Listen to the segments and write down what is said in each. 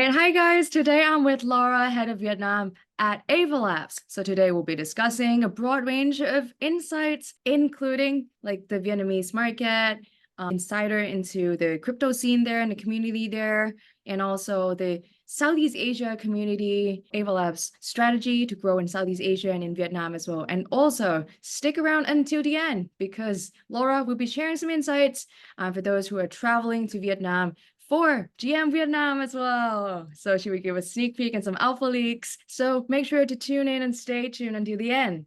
Hi guys, today I'm with Laura, head of Vietnam at AVALabs. So today we'll be discussing a broad range of insights, including like the Vietnamese market, insider into the crypto scene there and the community there, and also the Southeast Asia community, AVALabs strategy to grow in Southeast Asia and in Vietnam as well. And also stick around until the end because Laura will be sharing some insights for those who are traveling to Vietnam for GM Vietnam as well. So she would give a sneak peek and some alpha leaks. So make sure to tune in and stay tuned until the end.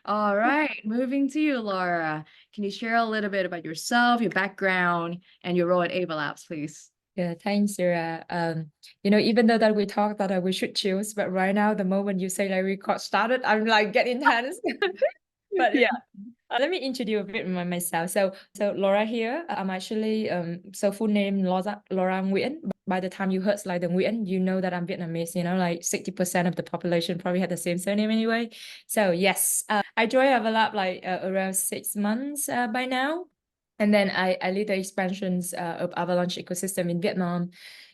All right, moving to you, Laura. Can you share a little bit about yourself, your background, and your role at Ava Labs, please? Yeah, thanks, Sirada. Even though that we talked that we should choose, but right now, the moment you say like record started, I'm like getting tense. But yeah, let me introduce a bit myself. So Laura here. I'm actually so full name Laura Nguyen. By the time you heard like the Nguyen, you know that I'm Vietnamese. Like 60% of the population probably had the same surname anyway. So yes, I joined Avalab like around 6 months by now. And then I lead the expansions of Avalanche ecosystem in Vietnam.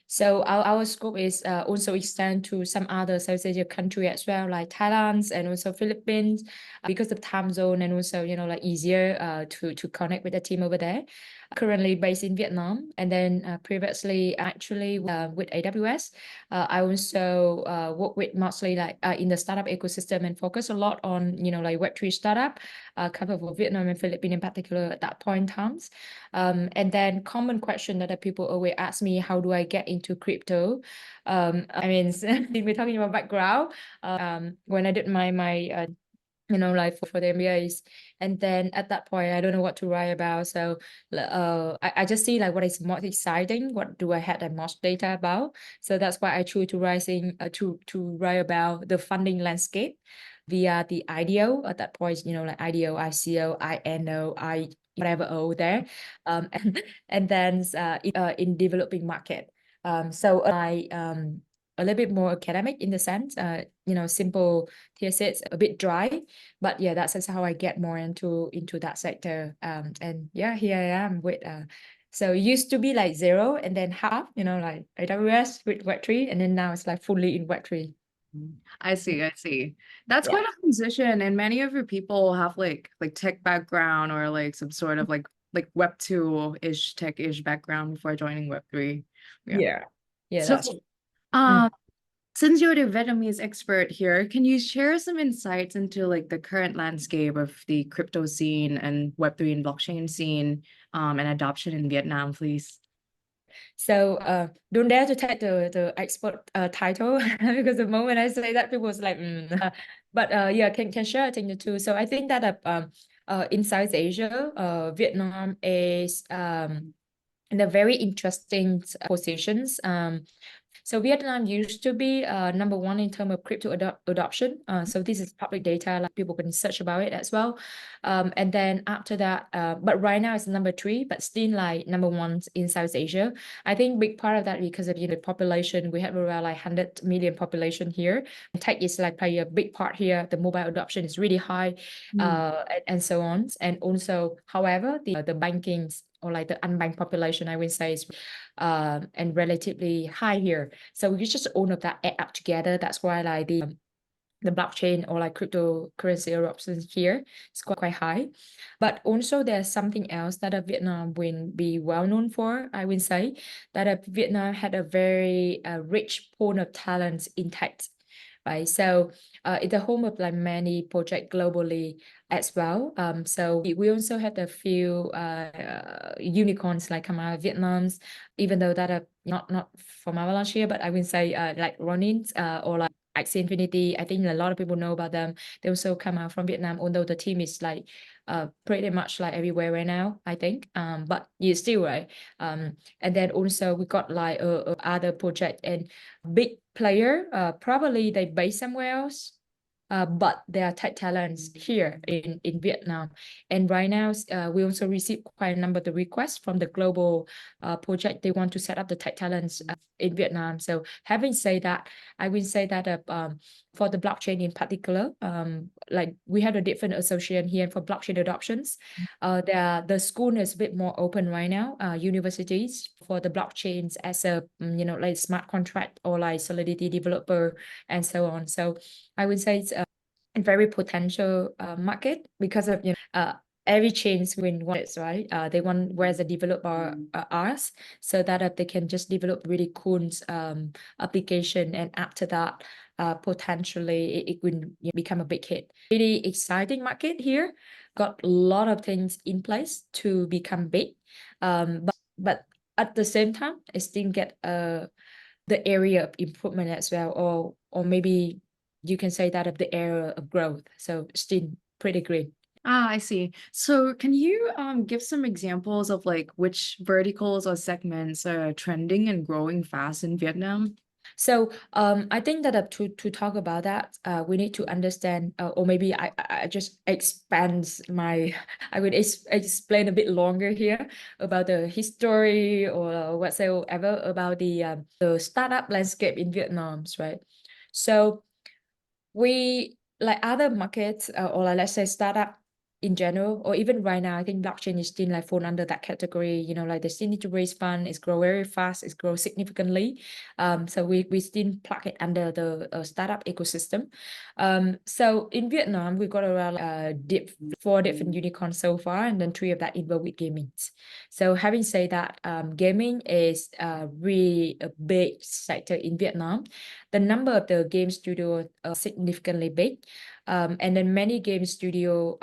So our scope is also extend to some other South Asia country as well, like Thailand and also Philippines, because of time zone and also like easier to connect with the team over there. Currently based in Vietnam, and then previously actually with AWS. I also work with mostly like in the startup ecosystem and focus a lot on like Web3 startup, cover for Vietnam and Philippines in particular at that point in times. And then common question that people always ask me, how do I get into crypto? I mean, we're talking about background. When I did my like for the MBAs. And then at that point, I don't know what to write about. So I just see like what is most exciting, what do I have the most data about. So that's why I choose to to write about the funding landscape via the IDO at that point, like IDO, ICO, INO, whatever O there. And then in developing market. So I a little bit more academic in the sense, simple thesis, a bit dry, but yeah, that's how I get more into that sector. And yeah, here I am with so it used to be like zero and then half, like AWS with Web3, and then now it's like fully in Web3. I see, I see. That's Yeah. quite a transition, and many of your people have like tech background or like some sort of like Web 2-ish tech-ish background before joining Web 3. Yeah. Yeah. Yeah, So that's mm. um since you're the Vietnamese expert here, can you share some insights into like the current landscape of the crypto scene and Web3 and blockchain scene and adoption in Vietnam, please? So don't dare to take the expert title because the moment I say that, people was like, but yeah, can share a thing or two. So I think that in South Asia, Vietnam is in a very interesting positions. So Vietnam used to be number one in terms of crypto adoption. So this is public data, like people can search about it as well. And then after that, but right now it's number three, but still like number one in South Asia. I think big part of that because of population. We have around like 100 million population here. Tech is like play a big part here. The mobile adoption is really high, and so on. And also, however, the banking or like the unbanked population, I would say, is and relatively high here. So we just all of that add up together. That's why like the blockchain or like cryptocurrency adoption here is quite high. But also there's something else that Vietnam will be well known for. I would say that Vietnam had a very rich pool of talents in tech, right? So it's the home of like many projects globally as well. So we also had a few unicorns like come out of Vietnam's, even though that are not from Avalanche here, but I would say like Ronin's or like Axie Infinity. I think a lot of people know about them. They also come out from Vietnam, although the team is like pretty much like everywhere right now, I think. But you still right. And then also we got like other project and big player. Probably they based somewhere else. But there are tech talents here in Vietnam. And right now, we also receive quite a number of the requests from the global project. They want to set up the tech talents in Vietnam. So having said that, I will say that for the blockchain in particular, like we have a different association here for blockchain adoptions. The school is a bit more open right now, universities for the blockchains as a, like smart contract or like Solidity developer and so on. So I would say it's a very potential market because of, every chains win one, right? They want where the developer ours, so that they can just develop really cool application, and after that, potentially it will become a big hit. Really exciting market here. Got a lot of things in place to become big, but at the same time, it still get the area of improvement as well, or maybe you can say that of the area of growth. So still pretty green. I see. So can you give some examples of like which verticals or segments are trending and growing fast in Vietnam? So I think that to talk about that, we need to understand, or maybe I just expand my, I would explain a bit longer here about the history or whatsoever about the startup landscape in Vietnam, right? So we, like other markets, or like, let's say startup in general, or even right now, I think blockchain is still like fall under that category. Like they still need to raise funds. It's grow very fast. It's grow significantly. So we still plug it under the startup ecosystem. So in Vietnam, we've got around 4 different unicorns so far, and then 3 of that involved with gaming. So having said that, gaming is really a big sector in Vietnam. The number of the game studios are significantly big, and then many game studio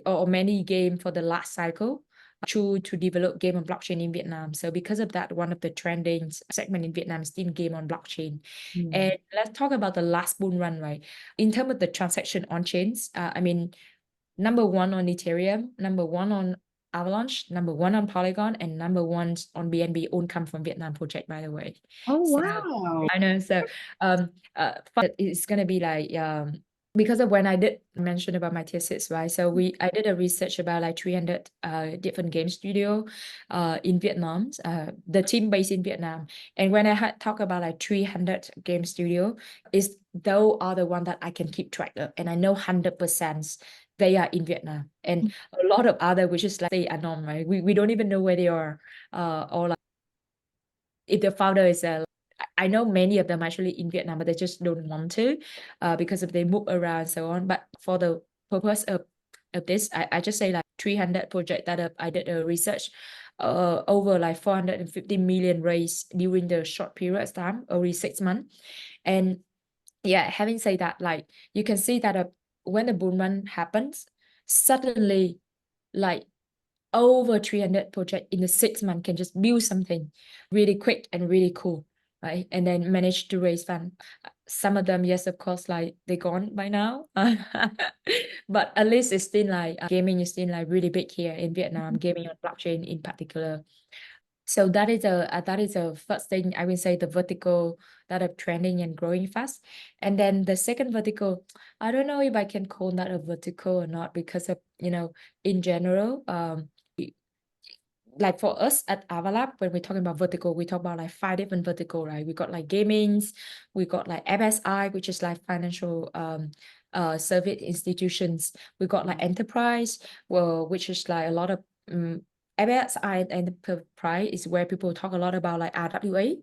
or many game for the last cycle choose to develop game on blockchain in Vietnam. So because of that, one of the trending segment in Vietnam is still game on blockchain. And let's talk about the last bull run, right? In terms of the transaction on chains, I mean, number 1 on Ethereum, number 1 on Avalanche, number 1 on Polygon, and number 1 on BNB all come from Vietnam project, by the way. Oh, So wow. I know. So it's gonna be like because of when I did mention about my thesis, right? So I did a research about like 300 different game studio in Vietnam, the team based in Vietnam. And when I had talk about like 300 game studio, is those are the one that I can keep track of, and I know 100% they are in Vietnam, and a lot of other which is like say unknown, right? We don't even know where they are, or like if the founder is I know many of them actually in Vietnam, but they just don't want to, because if they move around and so on. But for the purpose of this, I just say like 300 project that I did a research, over like 450 million raised during the short period of time, only 6 months. And yeah, having said that, like you can see that when the bull run happens, suddenly like over 300 project in the 6 months can just build something really quick and really cool, right? And then manage to raise fund. Some of them, yes, of course, like they're gone by now. But at least it's still like gaming is still like really big here in Vietnam, gaming on blockchain in particular. So that is a first thing I will say, the vertical that are trending and growing fast. And then the second vertical, I don't know if I can call that a vertical or not, because of, in general, like for us at Avalab, when we're talking about vertical, we talk about like 5 different vertical, right? We got like gamings, we got like FSI, which is like financial service institutions. We got like enterprise, well, which is like a lot of FSI and enterprise is where people talk a lot about like RWA.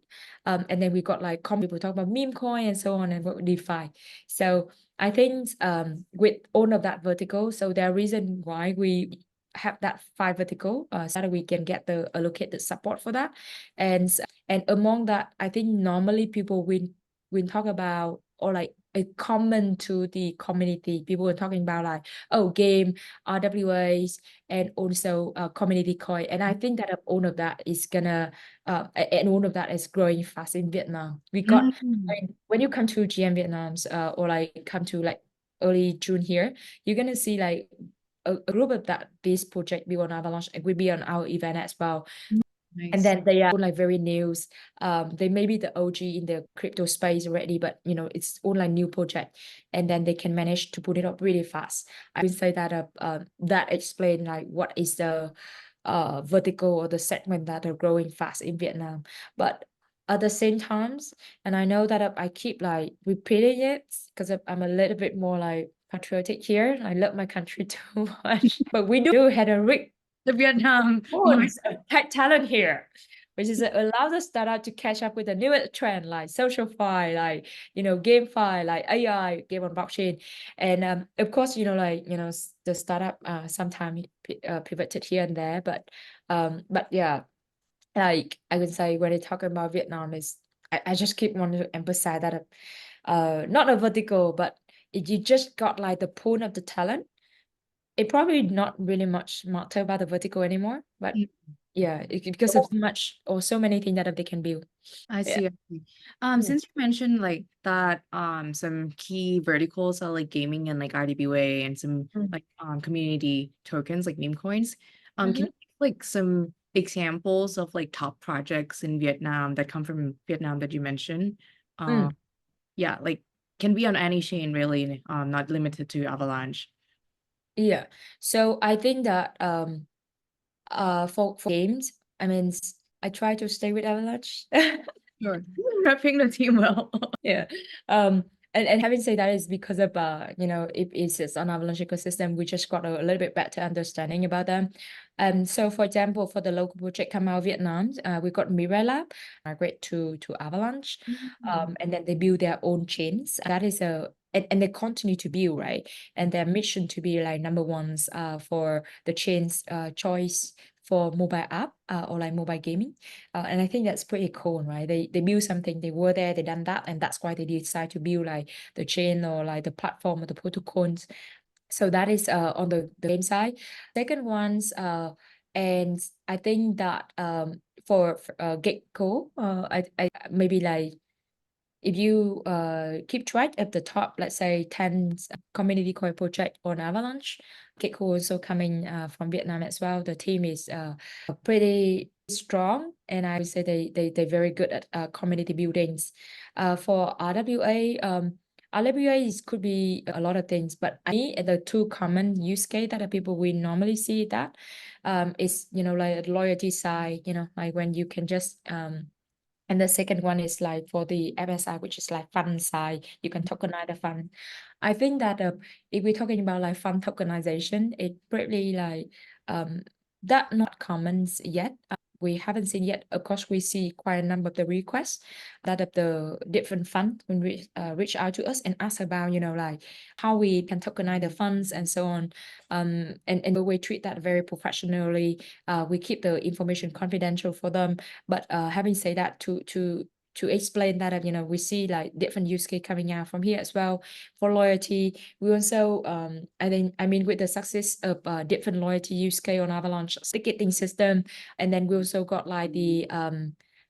And then we got like people talk about meme coin and so on, and what DeFi. So I think with all of that vertical, so there are reasons why we have that 5 vertical, so that we can get the allocated support for that. And among that, I think normally people will talk about, or like a common to the community, people are talking about like, oh, game, RWAs, and also community coin. And I think that all of that is gonna and all of that is growing fast in Vietnam. We got, I mean, when you come to GM Vietnam's or like come to like early June here, you're gonna see like a group of this project be on Avalanche, and will be on our event as well. Nice. And then they are like very news. They may be the OG in the crypto space already, but it's all like new project, and then they can manage to put it up really fast. I would say that that explain like what is the vertical or the segment that are growing fast in Vietnam. But at the same times, and I know that I keep like repeating it because I'm a little bit more like patriotic here. I love my country too much, but we do had a rich The Vietnam tons of tech talent here, which is allows the startup to catch up with the newest trend like social fi, like GameFi, like AI, game on blockchain, and of course the startup sometimes pivoted here and there, but yeah, like I would say when I talk about Vietnam is I just keep wanting to emphasize that not a vertical, but if you just got like the pool of the talent, it probably not really much matter about the vertical anymore, but yeah, because of so much or so many things that they can build. I Yeah. see. I see. Since you mentioned like that, some key verticals are like gaming and like RWA and some like community tokens like meme coins. Can you give, like some examples of like top projects in Vietnam that come from Vietnam that you mentioned? Mm. Yeah, like can be on any chain really, not limited to Avalanche. Yeah. So I think that for games, I mean I try to stay with Avalanche. Sure. Repping the team well. Yeah. And having said that is because of if it's just an Avalanche ecosystem, we just got a little bit better understanding about them. So for example, for the local project come out of Vietnam, we got Mirror Lab migrate to Avalanche. And then they build their own chains. That is and they continue to build, right? And their mission to be like number ones for the chains choice for mobile app or like mobile gaming. And I think that's pretty cool, right? They build something, they were there, they done that, and that's why they decide to build like the chain or like the platform or the protocols. So that is on the game side. Second ones, and I think that for Gecko, I maybe like if you keep track at the top, let's say 10 community core project on Avalanche, Gecko also coming from Vietnam as well. The team is pretty strong, and I would say they're very good at community buildings. For RWA, RWA could be a lot of things, but I think the two common use case that the people we normally see that is like loyalty side, like when you can just and the second one is like for the FSI, which is like fund side, you can tokenize the fund. I think that if we're talking about like fund tokenization, it probably like that not common yet. We haven't seen yet. Of course, we see quite a number of the requests that of the different funds when we reach out to us and ask about, like how we can tokenize the funds and so on. And we treat that very professionally. We keep the information confidential for them. But having said that, to explain that we see like different use case coming out from here as well. For loyalty, we also I mean with the success of different loyalty use case on Avalanche ticketing system, and then we also got like the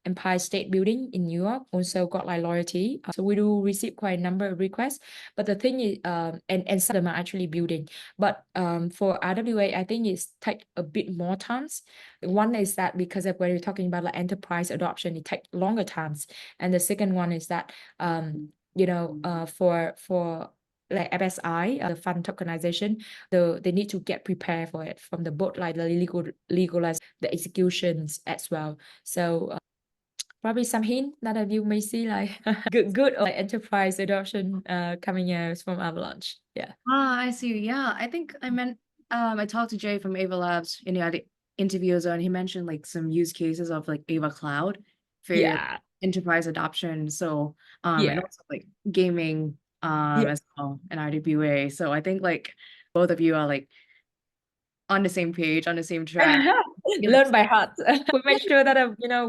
Empire State Building in New York also got like loyalty. So we do receive quite a number of requests. But the thing is, and some of them are actually building. But for RWA, I think it's take a bit more times. One is that because of when we're talking about like enterprise adoption, it take longer times. And the second one is that for like FSI, the fund tokenization, they need to get prepared for it from the both like the legalize the executions as well. So probably some hint that you may see like good like enterprise adoption coming out from Avalanche. Yeah. I see. Yeah, I think I talked to Jay from Ava Labs in the interview as well, and he mentioned like some use cases of like Ava Cloud for Yeah. enterprise adoption. So and Yeah. also like gaming Yeah. as well and RWA. So I think like both of you are like on the same page, on the same track. Learn by heart. We make sure that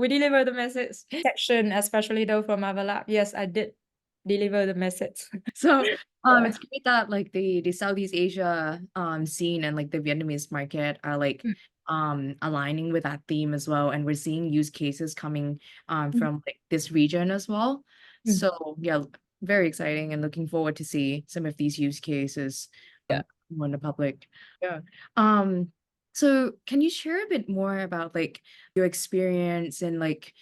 we deliver the message section, especially though from our lab. Yes, I did deliver the message. So Yeah. it's great that like the Southeast Asia scene and like the Vietnamese market are like aligning with that theme as well, and we're seeing use cases coming from like this region as well. So yeah, very exciting and looking forward to see some of these use cases Yeah. when the public. Yeah. So can you share a bit more about like your experience in like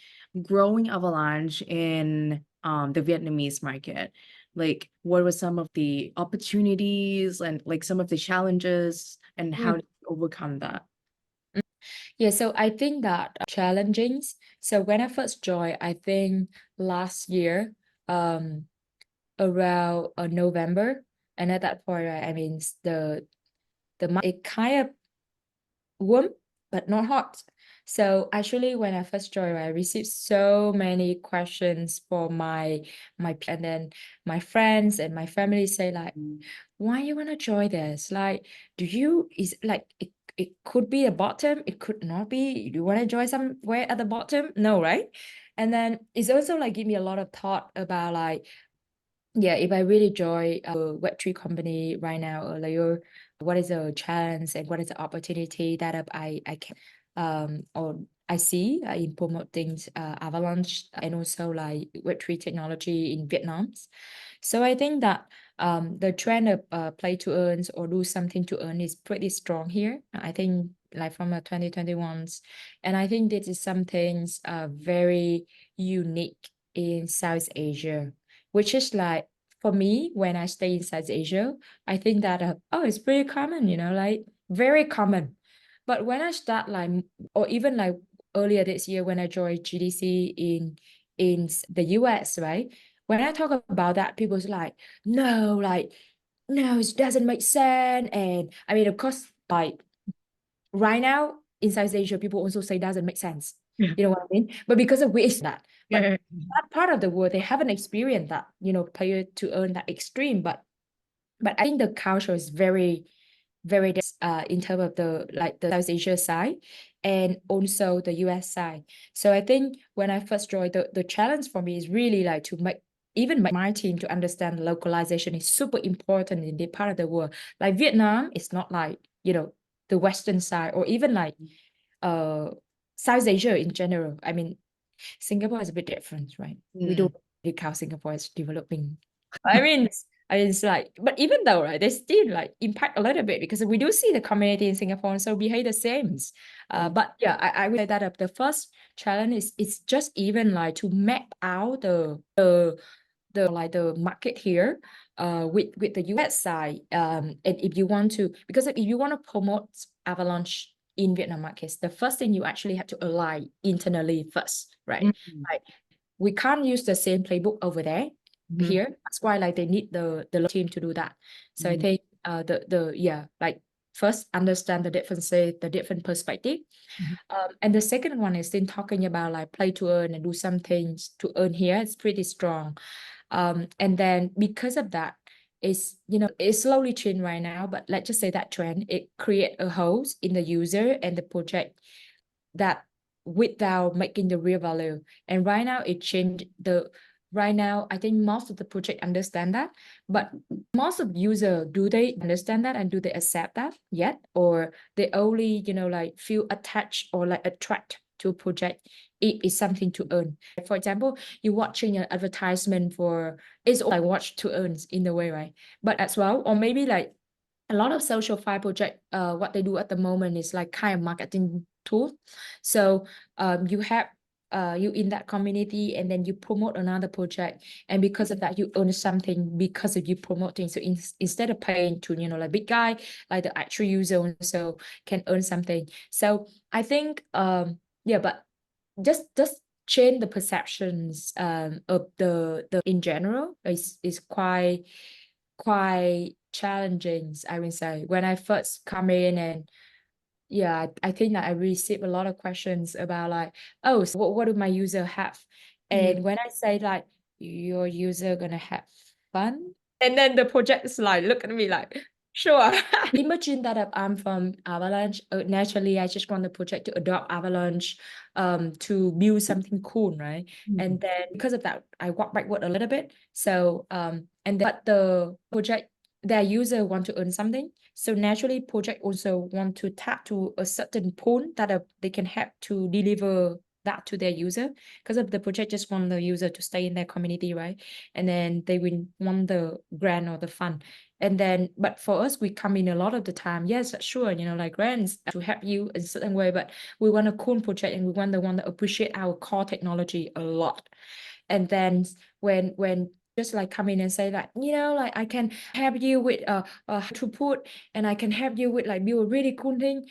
growing Avalanche in the Vietnamese market? Like what were some of the opportunities and like some of the challenges and how did you overcome that? Yeah, so I think that challenging. So when I first joined, I think last year, around November, and at that point, right, I mean it kind of warm but not hot. So actually, when I first joined, I received so many questions for and then my friends and my family say like, why you wanna join this? Like, is like it could be a bottom, it could not be. You want to join somewhere at the bottom? No, right? And then it's also like give me a lot of thought about like, yeah, if I really join a Web3 company right now, or like what is the challenge and what is the opportunity that I can or I see in promoting Avalanche and also like Web3 technology in Vietnam. So I think that the trend of play to earn or do something to earn is pretty strong here. I think like from 2021, and I think this is something very unique in South Asia, which is like for me when I stay in South Asia, I think that oh, it's pretty common, like very common. But when I start like, or even like earlier this year when I joined GDC in the US, right? When I talk about that, people's like, no, like, no, it doesn't make sense. And I mean, of course, like right now in South Asia, people also say doesn't make sense. Yeah. You know what I mean? But because of which that, but Yeah. that part of the world, they haven't experienced that, play to earn that extreme. But I think the culture is very, very in terms of the South Asia side and also the US side. So I think when I first joined, the challenge for me is really like to make even my team to understand localization is super important in the part of the world. Like Vietnam is not like, the Western side or even like uh South Asia in general. I mean, Singapore is a bit different, right? We don't really count Singapore as developing. I mean, it's like, but even though, right, they still like impact a little bit because we do see the community in Singapore so behave the same. But yeah, I would say that the first challenge is it's just even like to map out the market here with the US side. And if you want to, because if you want to promote Avalanche in Vietnam markets, the first thing you actually have to align internally first, right? Like we can't use the same playbook over there here. That's why like they need the team to do that. So I think like first understand the differences, the different perspective. And the second one is then talking about like play to earn and do some things to earn here. It's pretty strong. And then because of that, it's slowly changing right now, but let's just say that trend, it create a holes in the user and the project that without making the real value. And right now right now, I think most of the project understand that, but most of user, do they understand that and do they accept that yet? Or they only, like feel attached or like attract to a project, it is something to earn. For example, you're watching an advertisement for, it's all like watch to earn in the way, right? But as well, or maybe like a lot of social file project, what they do at the moment is like kind of marketing tool. So you have you in that community and then you promote another project, and because of that you earn something because of you promoting. So instead of paying to like big guy, like the actual user also can earn something. So I think yeah, but just change the perceptions of the in general is quite challenging, I would say, when I first come in. And yeah, I think that I receive a lot of questions about like, oh, so what do my user have? And when I say like, your user gonna have fun, and then the project is like look at me like, sure. Imagine that if I'm from Avalanche, naturally I just want the project to adopt Avalanche to build something cool, right? And then because of that I walk backward a little bit. So but the project, their user want to earn something, so naturally project also want to tap to a certain pool that they can have to deliver that to their user, because of the project just want the user to stay in their community, right? And then they will want the grant or the fund. And then but for us, we come in a lot of the time, yes, sure, like grants to help you in a certain way, but we want a cool project and we want the one that appreciate our core technology a lot. And then when just like come in and say like, like I can help you with how to put, and I can help you with like build a really cool thing.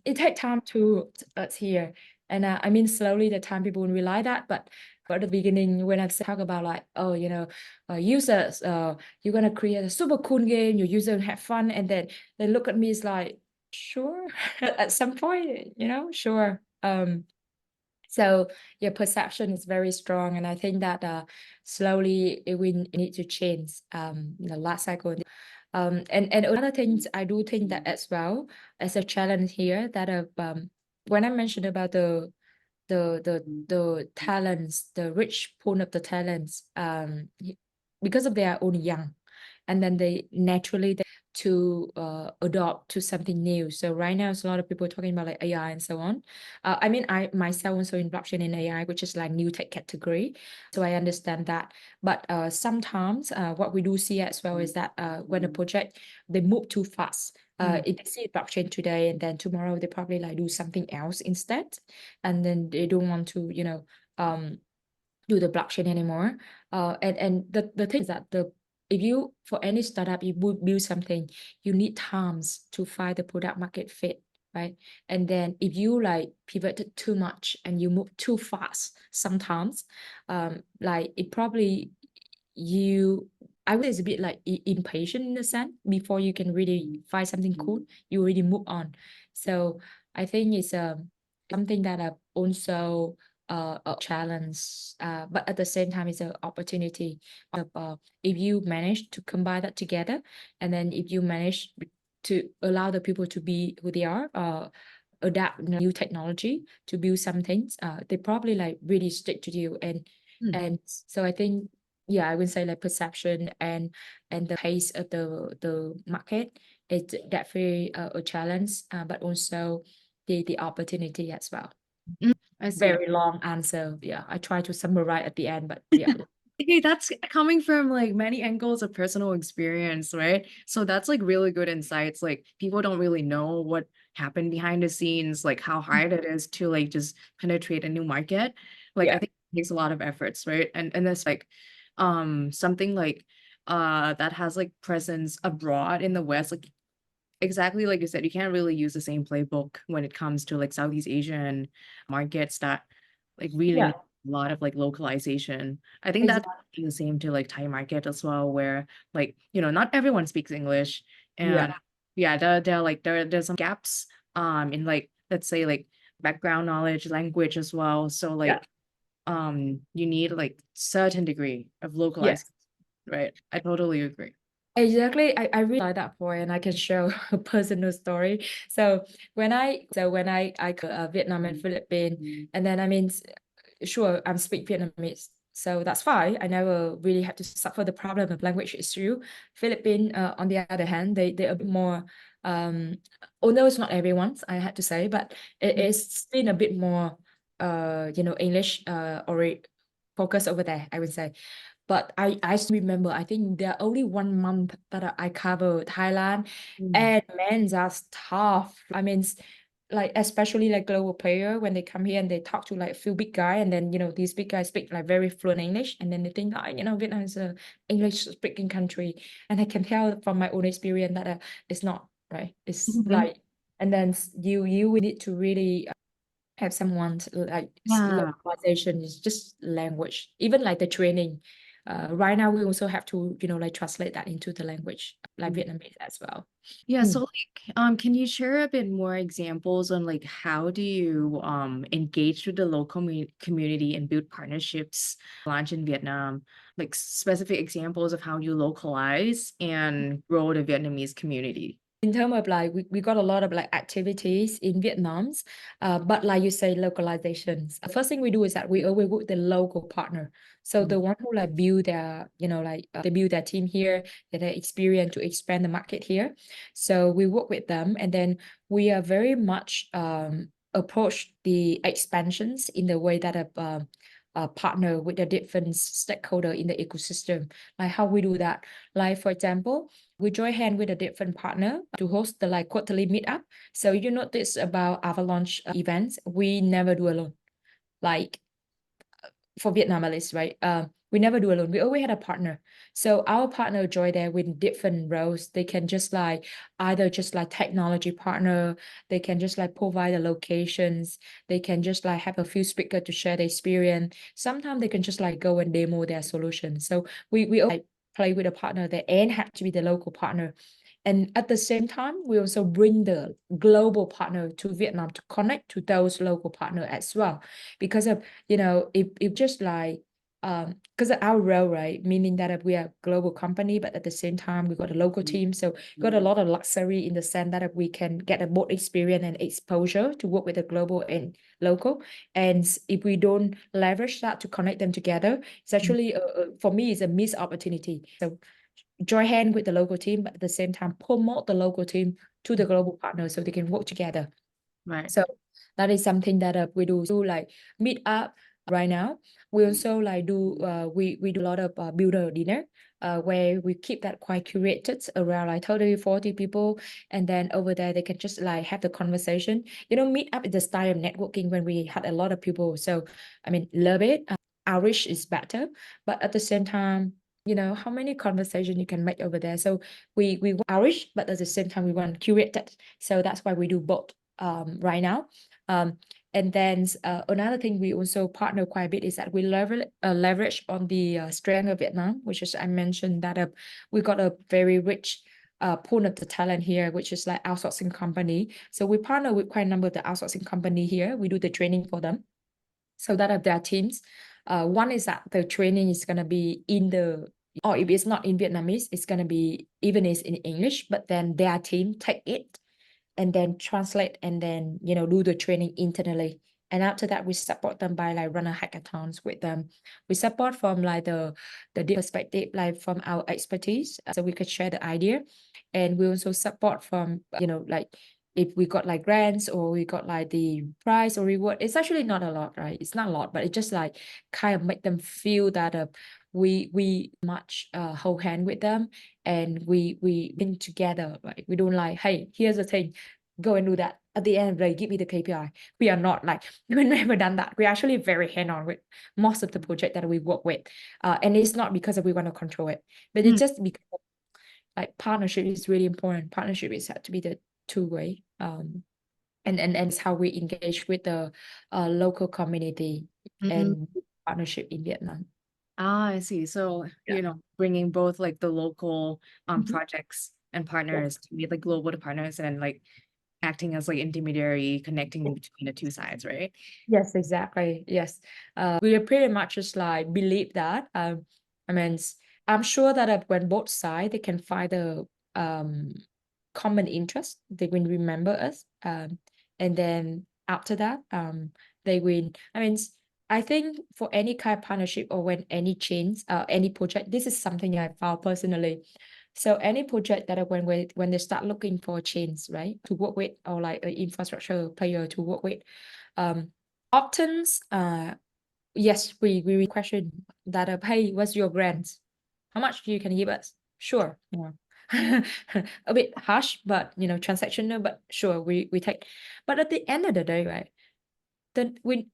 It takes time to here. And I mean, slowly the time people will realize that, but at the beginning when I talk about like, oh, users, you're gonna create a super cool game, your user have fun, and then they look at me is like, sure, at some point, sure. So your perception is very strong, and I think that slowly it will need to change. The last cycle, and other things I do think that as well as a challenge here that when I mentioned about the talents, the rich pool of the talents, because of they are only young, and then they naturally to adopt to something new. So right now, there's a lot of people talking about like AI and so on. I mean, I myself also in blockchain and AI, which is like new tech category. So I understand that. But sometimes what we do see as well is that when a project, they move too fast. If they see blockchain today and then tomorrow they probably like do something else instead. And then they don't want to, do the blockchain anymore. And the thing is that if you, for any startup, you would build something, you need times to find the product market fit, right? And then if you like pivoted too much and you move too fast, sometimes, like it probably I would say it's a bit like impatient in a sense. Before you can really find something cool, you already move on. So I think it's something that also a challenge, but at the same time it's an opportunity of if you manage to combine that together, and then if you manage to allow the people to be who they are, adapt new technology to build some things, they probably like really stick to you. And so I think, yeah, I would say like perception and the pace of the market is definitely a challenge, but also the opportunity as well. I see. Very long answer. Yeah, I try to summarize at the end, but yeah. Okay, that's coming from like many angles of personal experience, right? So that's like really good insights. Like people don't really know what happened behind the scenes, like how hard it is to like just penetrate a new market. Like I Yeah. think it takes a lot of efforts, right? And that's like something like that has like presence abroad in the West, like exactly like you said, you can't really use the same playbook when it comes to like Southeast Asian markets that like really Yeah, need a lot of like localization. I think that's exactly. the same to like Thai market as well, where like, not everyone speaks English. Yeah. And yeah, there's some gaps in like, let's say like background knowledge, language as well. So Yeah. like you need like certain degree of localized, Yes. right? I totally agree. Exactly. I really like that point, and I can share a personal story. So when I Vietnam and Philippines, and then I mean, sure, I'm speak Vietnamese, so that's fine. I never really had to suffer the problem of language issue. Philippines, on the other hand, they're a bit more, although it's not everyone's, I had to say, but it is still a bit more, English, or focus over there, I would say. But I still remember, I think there are only 1 month that I covered Thailand, Mm. and man, that's tough. I mean, like especially like global player, when they come here and they talk to like a few big guy, and then these big guys speak like very fluent English, and then they think, Vietnam is a English speaking country, and I can tell from my own experience that it's not, right. It's Mhm. like, and then you will need to really have someone like Yeah. localization is just language, even like the training. Right now we also have to like translate that into the language like Vietnamese as well. Yeah, Mm. so like can you share a bit more examples on like how do you engage with the local community and build partnerships launch in Vietnam? Like specific examples of how you localize and grow the Vietnamese community. In terms of like we got a lot of like activities in Vietnam's, but like you say, localizations. The first thing we do is that we always work with the local partner. So the one who like build their, they build their team here, get their experience to expand the market here. So we work with them, and then we are very much approach the expansions in the way that a partner with a different stakeholder in the ecosystem. Like how we do that. Like for example, we join hand with a different partner to host the like quarterly meetup. So you notice about Avalanche events, we never do alone. Like for Vietnam at least, right? We never do alone. We always had a partner. So our partner join there with different roles. They can just like either just like technology partner, they can just like provide the locations, they can just like have a few speakers to share the experience. Sometimes they can just like go and demo their solution. So we like play with a partner that and have to be the local partner. And at the same time, we also bring the global partner to Vietnam to connect to those local partner as well. Because of, if just like because our role, right, meaning that we are a global company, but at the same time we got a local team, so we got a lot of luxury in the sense that we can get a both experience and exposure to work with the global and local. And if we don't leverage that to connect them together, it's actually for me it's a missed opportunity. So join hand with the local team, but at the same time promote the local team to the global partner so they can work together. Right. So that is something that we do like meet up right now. We also like do we do a lot of builder dinner where we keep that quite curated around like 30, 40 people, and then over there they can just like have the conversation. Meet up is the style of networking when we had a lot of people. So I mean, love it. Outreach is better, but at the same time, how many conversations you can make over there. So we want outreach, but at the same time we want curated. So that's why we do both right now. And then another thing we also partner quite a bit is that we leverage on the strength of Vietnam, which is I mentioned that we got a very rich pool of the talent here, which is like outsourcing company. So we partner with quite a number of the outsourcing company here. We do the training for them, so that of their teams. One is that the training is gonna be or if it's not in Vietnamese, it's gonna be even is in English, but then their team take it and then translate and then do the training internally. And after that we support them by like running hackathons with them. We support from like the perspective, like from our expertise, so we could share the idea. And we also support from like if we got like grants or we got like the prize or reward. It's actually not a lot, right? It's not a lot, but it just like kind of make them feel that we much hold hand with them, and we been together, right? We don't like, hey, here's the thing, go and do that. At the end of the day, give me the KPI. We are not like, we've never done that. We're actually very hands-on with most of the project that we work with. And it's not because we want to control it, but it's just because like partnership is really important. Partnership is had to be the two-way. And it's how we engage with the local community and partnership in Vietnam. Ah, I see. So, bringing both like the local projects and partners to be like global partners and like acting as like intermediary connecting between the two sides, right? Yes, exactly. Yes. We are pretty much just like believe that. I mean, I'm sure that when both sides they can find the common interest, they will remember us. And then after that, they will. I mean, I think for any kind of partnership or when any change, any project, this is something I found personally. So any project that when they start looking for a change, right, to work with, or like an infrastructure player to work with, often, yes, we question that hey, what's your grant? How much you can give us? Sure, a bit harsh, but transactional, but sure, we take. But at the end of the day, right? Then we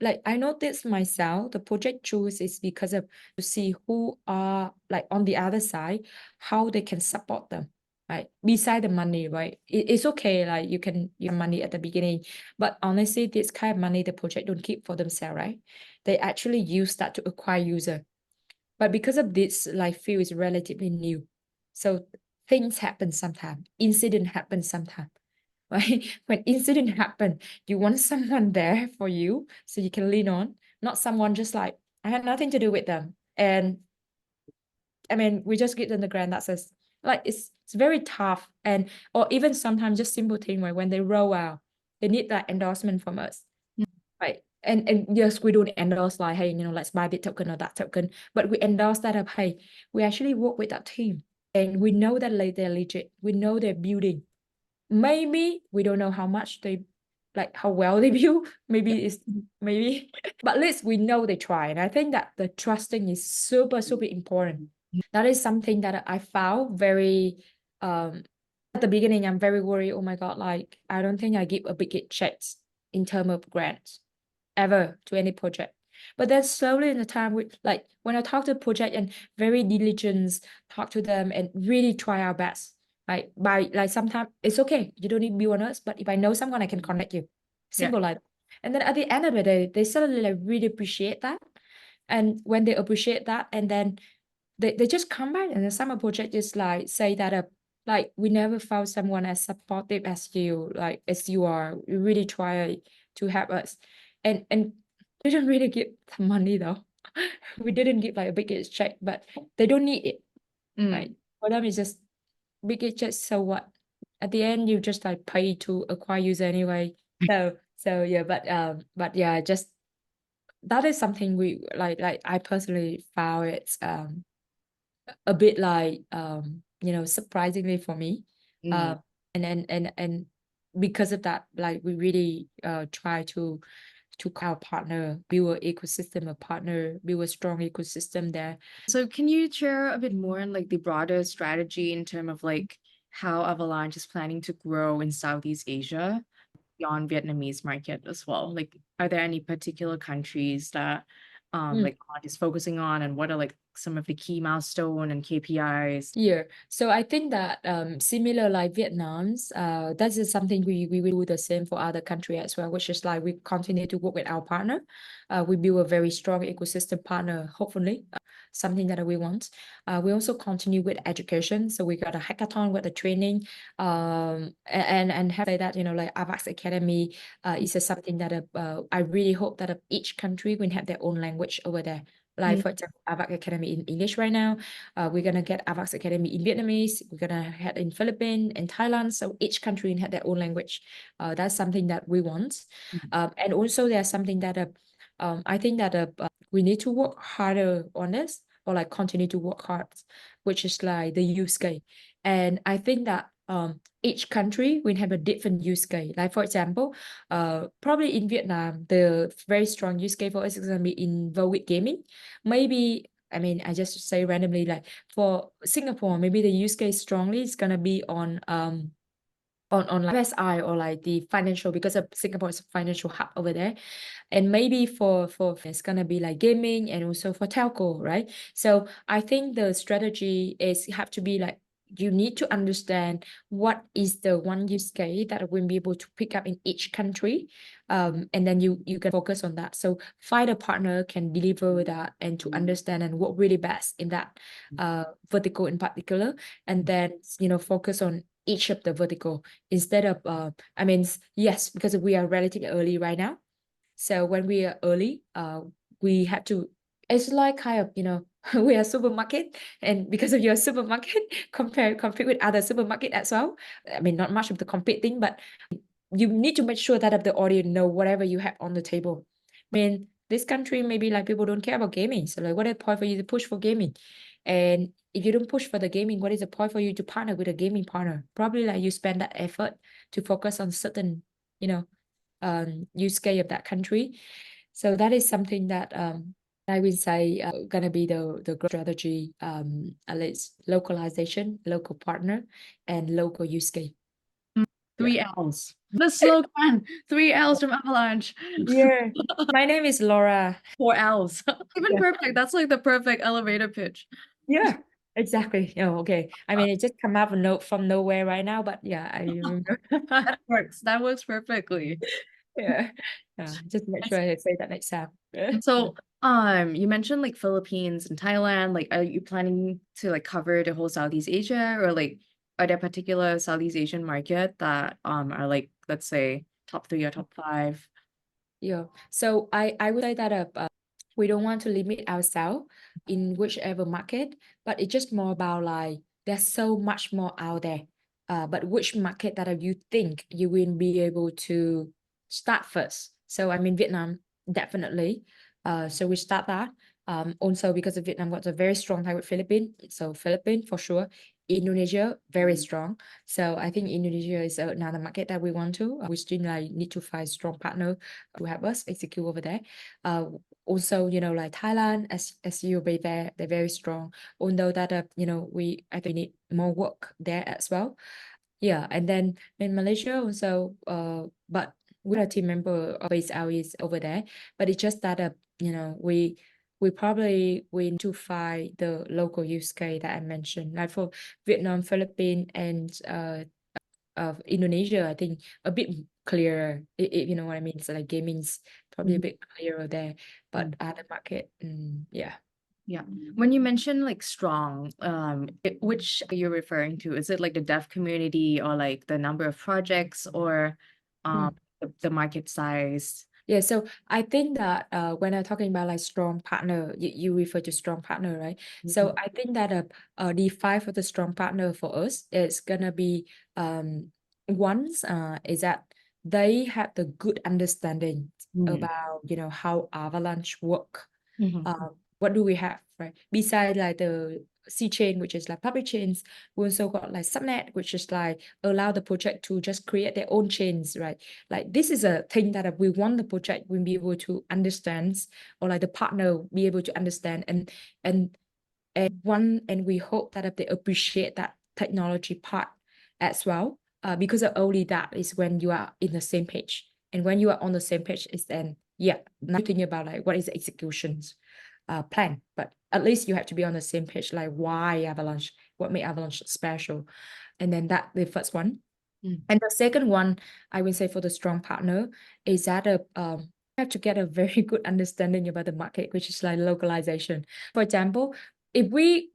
like I noticed myself, the project choose is because of to see who are like on the other side, how they can support them, right? Beside the money, right? It's okay, like you can money at the beginning, but honestly, this kind of money the project don't keep for themselves, right? They actually use that to acquire user. But because of this, like field is relatively new, so things happen sometimes, incident happen sometimes. Right? When incident happen, you want someone there for you so you can lean on, not someone just like, I had nothing to do with them. And I mean, we just give them the grant that says, like, it's very tough. And, or even sometimes just simple thing where when they roll out, they need that endorsement from us. Right. And yes, we don't endorse like, hey, let's buy this token or that token, but we endorse that of, hey, we actually work with that team and we know that like they're legit. We know they're building. Maybe we don't know how much they like how well they build. Maybe, but at least we know they try. And I think that the trusting is super, super important. That is something that I found very at the beginning. I'm very worried. Oh my God, like I don't think I give a big checks in terms of grants ever to any project. But then slowly in the time, like when I talk to the project and very diligent, talk to them and really try our best. Like by like sometimes it's okay, you don't need to be on us, but if I know someone, I can connect you. Yeah. Simple like that. And then at the end of the day, they suddenly like really appreciate that. And when they appreciate that, and then they just come back, and the summer project is like say that like we never found someone as supportive as you, like as you are. You really try to help us, and we didn't really give the money though. We didn't give like a big check, but they don't need it. Right? For them, it's just big check. So what? At the end, you just like pay to acquire user anyway. So yeah, but yeah, just that is something we like I personally found it a bit like surprisingly for me. And because of that, like we really try to our partner build an ecosystem, a partner build a strong ecosystem there. So can you share a bit more on like the broader strategy in terms of like how Avalanche is planning to grow in Southeast Asia beyond Vietnamese market as well? Like, are there any particular countries that like Avalanche is focusing on, and what are like some of the key milestone and KPIs? Yeah, so I think that similar like Vietnam's, that is something we will do the same for other country as well, which is like we continue to work with our partner. We build a very strong ecosystem partner, hopefully, something that we want. We also continue with education, so we got a hackathon with the training, and have say that like AVAX Academy is something that I really hope that each country will have their own language over there. Like for example, AVAX Academy in English right now. We're gonna get AVAX Academy in Vietnamese. We're gonna have in Philippines and Thailand. So each country had their own language. That's something that we want. And also there's something that I think that we need to work harder on this, or like continue to work hard, which is like the use case. And I think that each country will have a different use case. Like for example, probably in Vietnam, the very strong use case for us is gonna be involved with gaming. Maybe I mean, I just say randomly, like for Singapore, maybe the use case strongly is gonna be on like SI or like the financial, because of Singapore is a financial hub over there. And maybe for it's gonna be like gaming and also for telco, right? So I think the strategy is have to be like you need to understand what is the one use case that will be able to pick up in each country, and then you can focus on that. So find a partner can deliver that and to understand and work really best in that vertical in particular, and then focus on each of the vertical instead of I mean, yes, because we are relatively early right now. So when we are early, we have to, it's like kind of, we are supermarket, and because of your supermarket, compete with other supermarket as well. I mean, not much of the competing, but you need to make sure that the audience know whatever you have on the table. I mean, this country, maybe like people don't care about gaming. So like, what is the point for you to push for gaming? And if you don't push for the gaming, what is the point for you to partner with a gaming partner? Probably like you spend that effort to focus on certain, use case of that country. So that is something that I will say gonna be the growth strategy, at least localization, local partner, and local use case. Three L's. The slogan, 3 L's from Avalanche. Yeah. My name is Laura. 4 L's. Even Yeah. perfect. That's like the perfect elevator pitch. Yeah, exactly. Oh, okay. I mean, it just come out from nowhere right now, but yeah, I remember. That works. That works perfectly. Yeah. Just make sure I say that next time. So, you mentioned like Philippines and Thailand. Like, are you planning to like cover the whole Southeast Asia, or like are there particular Southeast Asian market that are like, let's say, top 3 or top 5? Yeah. So I would say that we don't want to limit ourselves in whichever market, but it's just more about like there's so much more out there. But which market that you think you will be able to start first? So I mean Vietnam, definitely. So we start that. Also because of Vietnam got a very strong tie with Philippines. So Philippines for sure. Indonesia, very strong. So I think Indonesia is another market that we want to. We still like need to find strong partner to help us execute over there. Also, like Thailand, as you'll be there, they're very strong. Although that I think we need more work there as well. Yeah, and then in Malaysia also, but we are a team member based out is over there. But it's just that we probably need to find the local use case that I mentioned, like for Vietnam, Philippines, and of Indonesia. I think a bit clearer, if you know what I mean. So like gaming's probably a bit clearer there, but other market, yeah. Yeah. When you mention like strong, which are you referring to? Is it like the dev community or like the number of projects or the market size? Yeah, so I think that when I'm talking about like strong partner, you refer to strong partner, right? So I think that define for the strong partner for us is gonna be once is that they have the good understanding about how Avalanche work. What do we have, right? Besides like the C chain, which is like public chains, we also got like subnet, which is like allow the project to just create their own chains, right? Like this is a thing that we want the project will be able to understand, or like the partner be able to understand, and we hope that they appreciate that technology part as well, because only that is when you are in the same page, and when you are on the same page is then now thinking about like what is the executions plan, but at least you have to be on the same page, like why Avalanche, what made Avalanche special, and then that the first one. And the second one, I would say for the strong partner, is that have to get a very good understanding about the market, which is like localization. For example, if we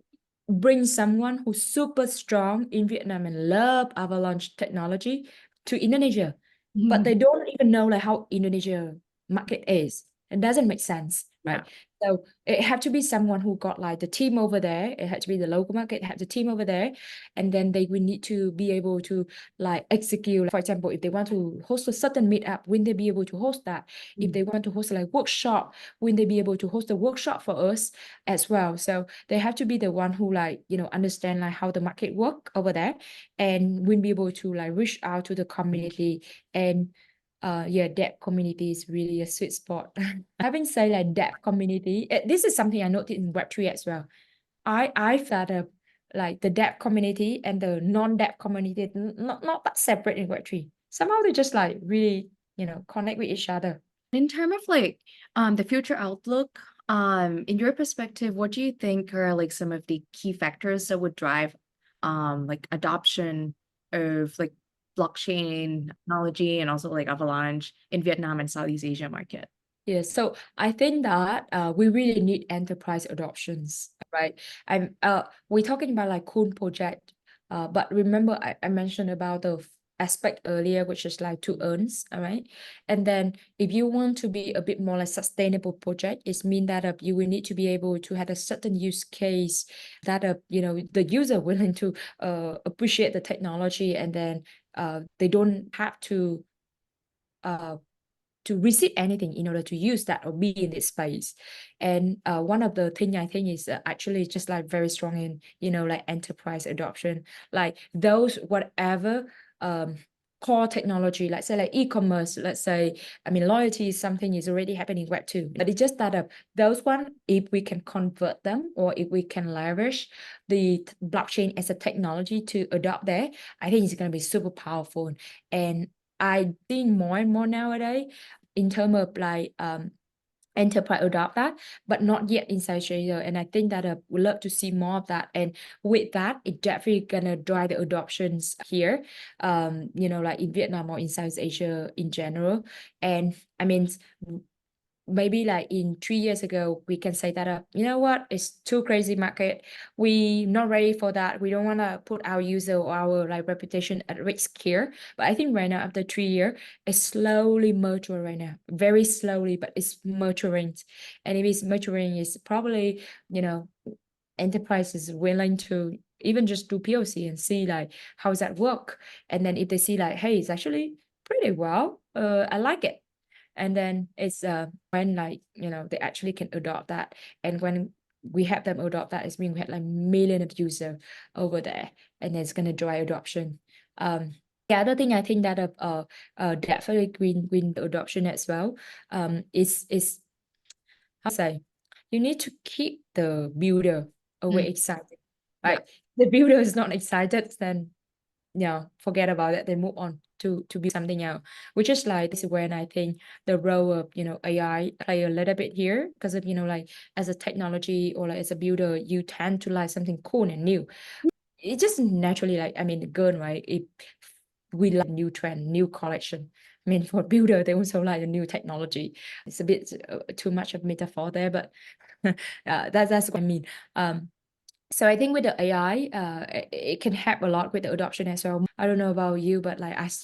bring someone who's super strong in Vietnam and love Avalanche technology to Indonesia, but they don't even know like how Indonesia market is, it doesn't make sense, right? So it had to be someone who got like the team over there. It had to be the local market, have the team over there, and then they will need to be able to like execute. For example, if they want to host a certain meetup, will they be able to host that? If they want to host like workshop, will they be able to host a workshop for us as well? So they have to be the one who like understand like how the market work over there, and will be able to like reach out to the community. And dev community is really a sweet spot. Having said like dev community, this is something I noticed in Web3 as well. I thought like the dev community and the non-dev community not that separate in Web3. Somehow they just like really connect with each other. In terms of like the future outlook, in your perspective, what do you think are like some of the key factors that would drive like adoption of like blockchain technology and also like Avalanche in Vietnam and Southeast Asia market? Yeah, so I think that we really need enterprise adoptions, right? We're talking about like cool project, but remember I mentioned about the aspect earlier, which is like to earns, all right? And then if you want to be a bit more like sustainable project, it means that you will need to be able to have a certain use case that the user willing to appreciate the technology, and then they don't have to receive anything in order to use that or be in this space. And one of the thing I think is actually just like very strong in like enterprise adoption, like those whatever core technology, let's say like e-commerce, let's say, I mean, loyalty is something is already happening in Web2, but it's just that those one, if we can convert them, or if we can leverage the blockchain as a technology to adopt there, I think it's going to be super powerful. And I think more and more nowadays in terms of like enterprise adopt that, but not yet in South Asia. And I think that I would love to see more of that. And with that, it definitely gonna drive the adoptions here, like in Vietnam or in South Asia in general. And I mean, maybe like in 3 years ago, we can say that, you know what, it's too crazy market. We not ready for that. We don't want to put our user or our like reputation at risk here. But I think right now, after 3 years, it's slowly maturing right now, very slowly, but it's maturing. And if it's maturing, it's probably, enterprises willing to even just do POC and see like, how does that work? And then if they see like, hey, it's actually pretty well, I like it. And then it's when like they actually can adopt that, and when we have them adopt that, it's mean we have like million of users over there, and it's going to drive adoption. The other thing I think that definitely green adoption as well, is how to say, you need to keep the builder away excited, right? The builder is not excited, then forget about it, they move on to be something else, which is like this is when I think the role of AI play a little bit here, because of like as a technology or like as a builder, you tend to like something cool and new. It just naturally, like, I mean, the girl, right? We like new trend, new collection. I mean, for a builder, they also like a new technology. It's a bit too much of metaphor there, but that's what I mean. So I think with the AI, it can help a lot with the adoption as well. I don't know about you, but like I've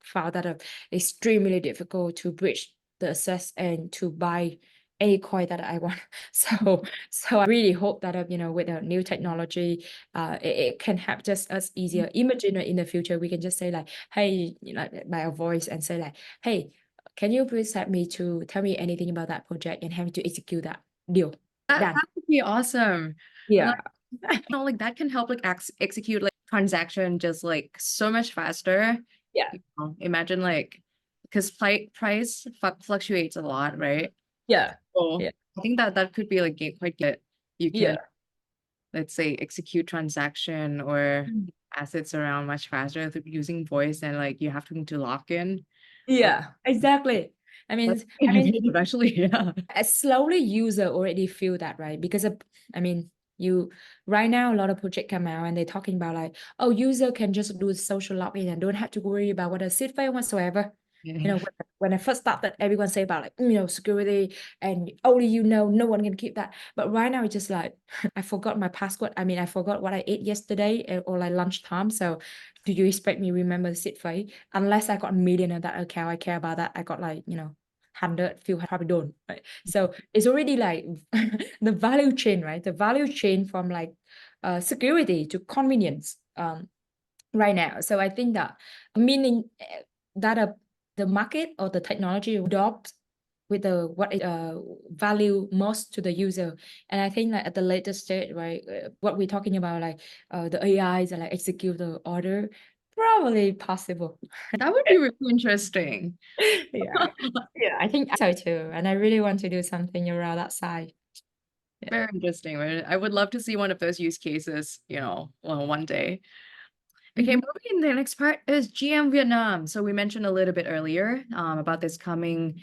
found that extremely difficult to bridge the access and to buy any coin that I want. So I really hope that with the new technology, it can help just us easier. Imagine in the future we can just say like, hey, by a voice and say like, hey, can you please help me to tell me anything about that project and help me to execute that deal. That Done. would be awesome. Yeah. Like that can help like execute like transaction just like so much faster. Yeah. Imagine like because price fluctuates a lot, right? Yeah. So Yeah. I think that could be like quite good. You can, Yeah. let's say, execute transaction or Mm. assets around much faster using voice, and like you have to lock in. Yeah, exactly. I mean, Actually, yeah. a slowly user already feel that, right? Because I mean, you right now a lot of project come out and they're talking about like, oh, user can just do social login and don't have to worry about what a seed file whatsoever. When I first started, everyone say about like security and only no one can keep that. But right now it's just like I forgot my password. I mean, I forgot what I ate yesterday or like lunchtime. So do you expect me remember the seed file? Unless I got a million of that account, I care about that. I got like 100, few probably don't, right? So it's already like the value chain, right? The value chain from like security to convenience right now. So I think that meaning that the market or the technology adopts with the what it value most to the user. And I think like at the later stage, right, what we're talking about, like the AIs and like execute the order, probably possible. That would be really interesting. Yeah. Yeah, I think so too. And I really want to do something around that side. Yeah. Very interesting. I would love to see one of those use cases, well, one day. Okay, Mhm. moving the next part is GM Vietnam. So we mentioned a little bit earlier about this upcoming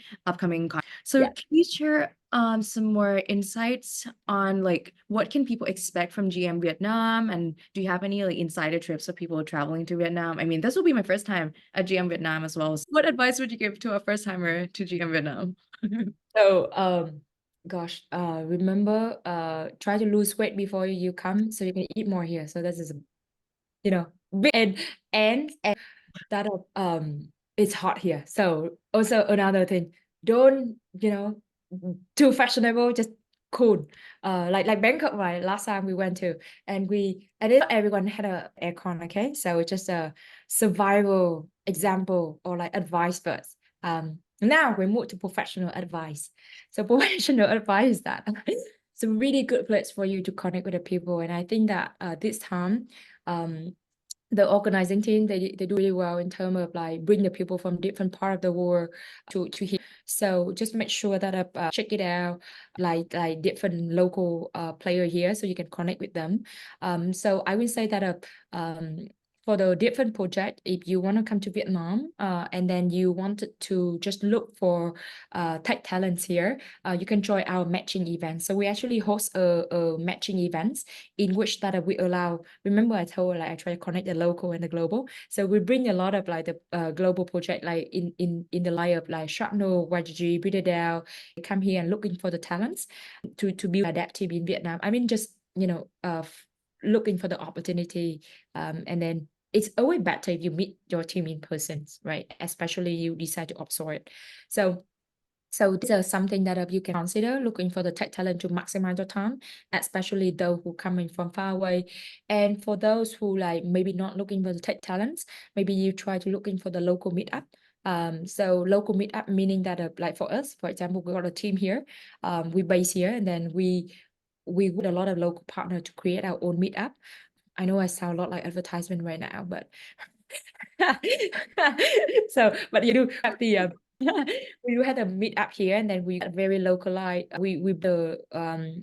So Yeah. can you share some more insights on like what can people expect from GM Vietnam, and do you have any like insider trips of people traveling to Vietnam? I mean, this will be my first time at GM Vietnam as well. So what advice would you give to a first timer to GM Vietnam? So gosh, remember try to lose weight before you come so you can eat more here. So this is big and that it's hot here. So also another thing, don't too fashionable, just cool. Like Bangkok, right? Last time we went to, and everyone had a aircon, okay? So it's just a survival example or like advice first. Now we move to professional advice. So professional advice is that it's a really good place for you to connect with the people. And I think that this time, the organizing team, they do really well in terms of like bring the people from different part of the world to here. So just make sure that check it out, like different local player here, so you can connect with them. So I will say that for the different project, if you want to come to Vietnam, and then you wanted to just look for tech talents here, you can join our matching event. So we actually host a matching events in which that we allow. Remember, I told like I try to connect the local and the global. So we bring a lot of like the global project, like in the line of like Sharkno, YGG, Bitadao, come here and looking for the talents to build that team in Vietnam. I mean, just looking for the opportunity, and then it's always better if you meet your team in person, right? Especially you decide to outsource it. So these are something that you can consider looking for the tech talent to maximize your time, especially those who coming from far away. And for those who like maybe not looking for the tech talents, maybe you try to looking for the local meetup. So local meetup meaning that like for us, for example, we got a team here, we base here, and then we with a lot of local partner to create our own meetup. I know I sound a lot like advertisement right now, but but you do have the we do have a meet up here, and then we very localized. We the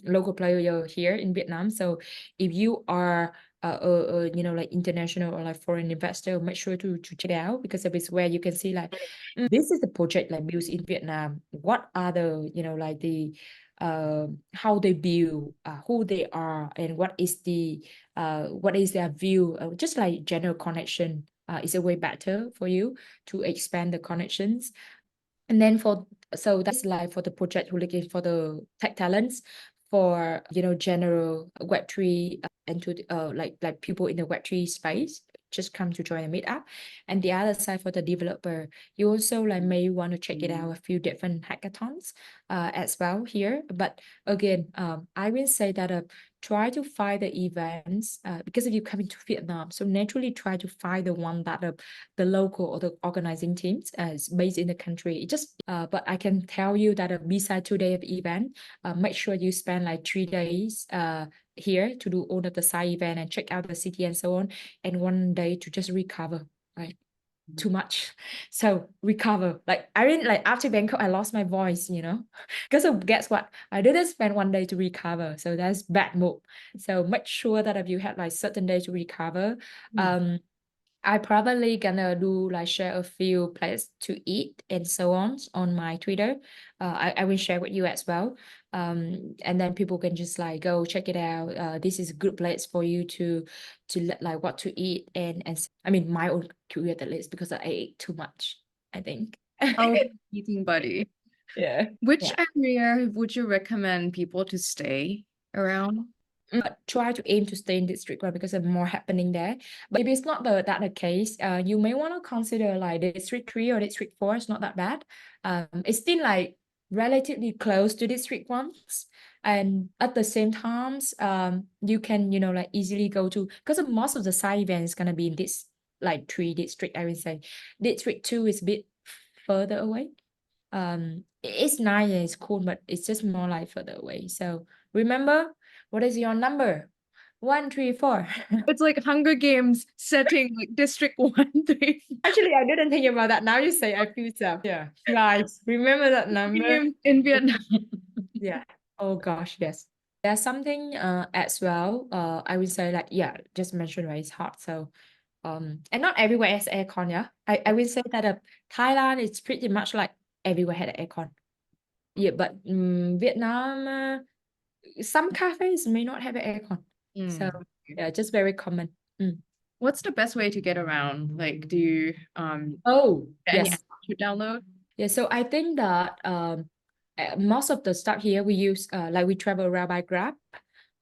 local player here in Vietnam. So if you are you know, like international or like foreign investor, make sure to check it out, because it's where you can see like this is the project like built in Vietnam. What are the, you know, like the how they build, who they are, and what is their view, just like general connection is a way better for you to expand the connections. And then so that's like for the project we're looking for the tech talents, for, you know, general Web3 and to like people in the Web3 space just come to join the meetup. And the other side, for the developer, you also like may want to check it out a few different hackathons as well here. But again, I will say that try to find the events, because if you come into Vietnam, so naturally try to find the one that the local or the organizing teams is based in the country. It just but I can tell you that beside 2 days of event, make sure you spend like 3 days here to do all of the side event and check out the city and so on, and 1 day to just recover, right? Too much. So recover. Like I didn't, like after Bangkok, I lost my voice, you know, because guess what? I didn't spend 1 day to recover. So that's bad move. So make sure that if you have like certain days to recover, I probably gonna do like share a few places to eat and so on my Twitter. I will share with you as well. And then people can just like go check it out. This is a good place for you to like what to eat, and I mean my own curated list, because I ate too much, I think. I'll be eating buddy. Yeah. Which Yeah. area would you recommend people to stay around? But try to aim to stay in District 1 because there's more happening there. But if it's not the case, you may want to consider like District 3 or District 4. It's not that bad. It's still like relatively close to District 1. And at the same times, you can, you know, like easily go to, because most of the side event is gonna be in this like 3 district, I would say. District 2 is a bit further away. It's nice and it's cool, but it's just more like further away. So remember, what is your number? 1, 3, 4. It's like Hunger Games setting, like District 1, 3, 4. Actually, I didn't think about that. Now you say, I feel so. Yeah, guys, remember that number. Games in Vietnam. Yeah. Oh gosh, yes. There's something as well. I would say like, yeah, just mentioned, right, it's hot. So and not everywhere has aircon, yeah. I will say that Thailand is pretty much like everywhere had aircon. Yeah, but Vietnam, some cafes may not have an aircon. So yeah, just very common. What's the best way to get around? Like, do you Oh, any yes. app to download? Yeah, so I think that most of the stuff here we use like we travel around by Grab.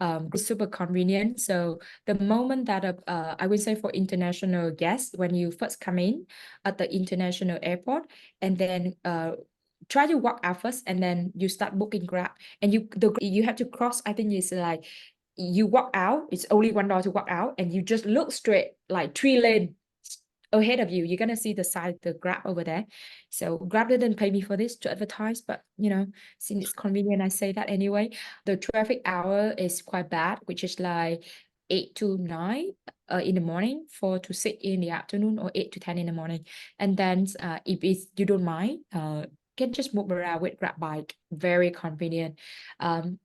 It's super convenient. So the moment that I would say for international guests, when you first come in at the international airport, and then try to walk out first, and then you start booking Grab, and you have to cross. I think it's like you walk out. It's only one door to walk out, and you just look straight, like 3 lanes ahead of you. You're gonna see the side, the Grab over there. So Grab didn't pay me for this to advertise, but you know, since it's convenient, I say that anyway. The traffic hour is quite bad, which is like 8 to 9 in the morning, 4 to 6 in the afternoon, or 8 to 10 in the morning. And then if you don't mind, can just move around with Grab bike. Very convenient. And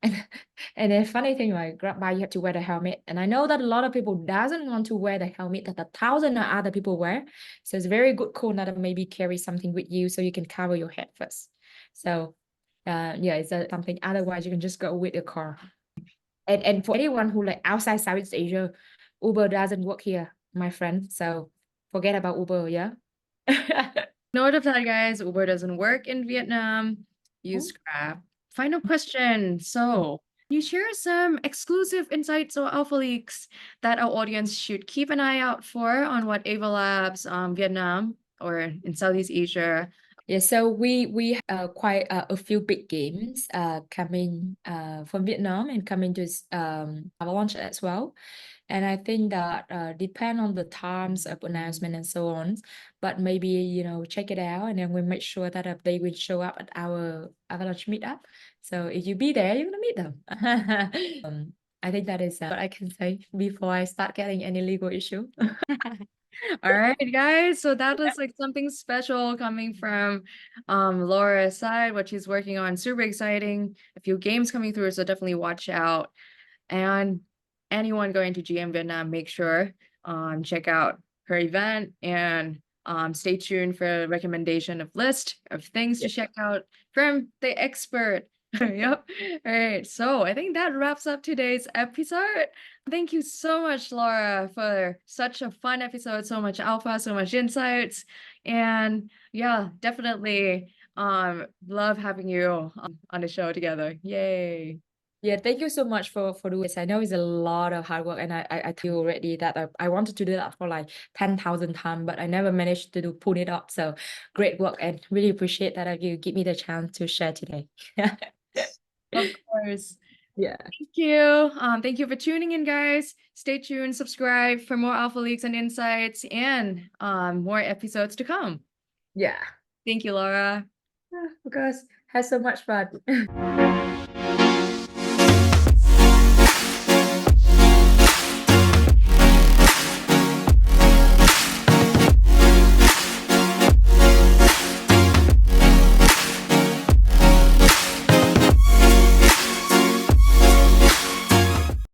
the funny thing, like Grab bike, you have to wear the helmet. And I know that a lot of people doesn't want to wear the helmet that 1,000 other people wear. So it's very good cool that maybe carry something with you so you can cover your head first. So yeah, it's something. Otherwise, you can just go with your car. And for anyone who like outside Southeast Asia, Uber doesn't work here, my friend. So forget about Uber, yeah. Note of that, guys. Uber doesn't work in Vietnam. Use Grab. Final question. So, can you share some exclusive insights or alpha leaks that our audience should keep an eye out for on what Ava Labs, Vietnam, or in Southeast Asia? Yeah, so we quite a few big games coming from Vietnam and coming to Avalanche as well. And I think that depend on the times of announcement and so on, but maybe, you know, check it out, and then we make sure that they will show up at our Avalanche meetup. So if you be there, you're gonna meet them. I think that is what I can say before I start getting any legal issue. All right, guys. So that was like something special coming from Laura's side, what she's working on. Super exciting. A few games coming through, so definitely watch out. And anyone going to GM Vietnam, make sure check out her event and stay tuned for a recommendation of list of things to check out from the expert. Yep. All right. So I think that wraps up today's episode. Thank you so much, Laura, for such a fun episode, so much alpha, so much insights. And yeah, definitely love having you on the show together. Yay. Yeah, thank you so much for doing this. I know it's a lot of hard work, and I feel already that I wanted to do that for like 10,000 times, but I never managed to pull it up. So great work, and really appreciate that you give me the chance to share today. Of course. Yeah. Thank you. Thank you for tuning in, guys. Stay tuned, subscribe for more Alpha Leaks and insights and more episodes to come. Yeah. Thank you, Laura. Of course. Had so much fun.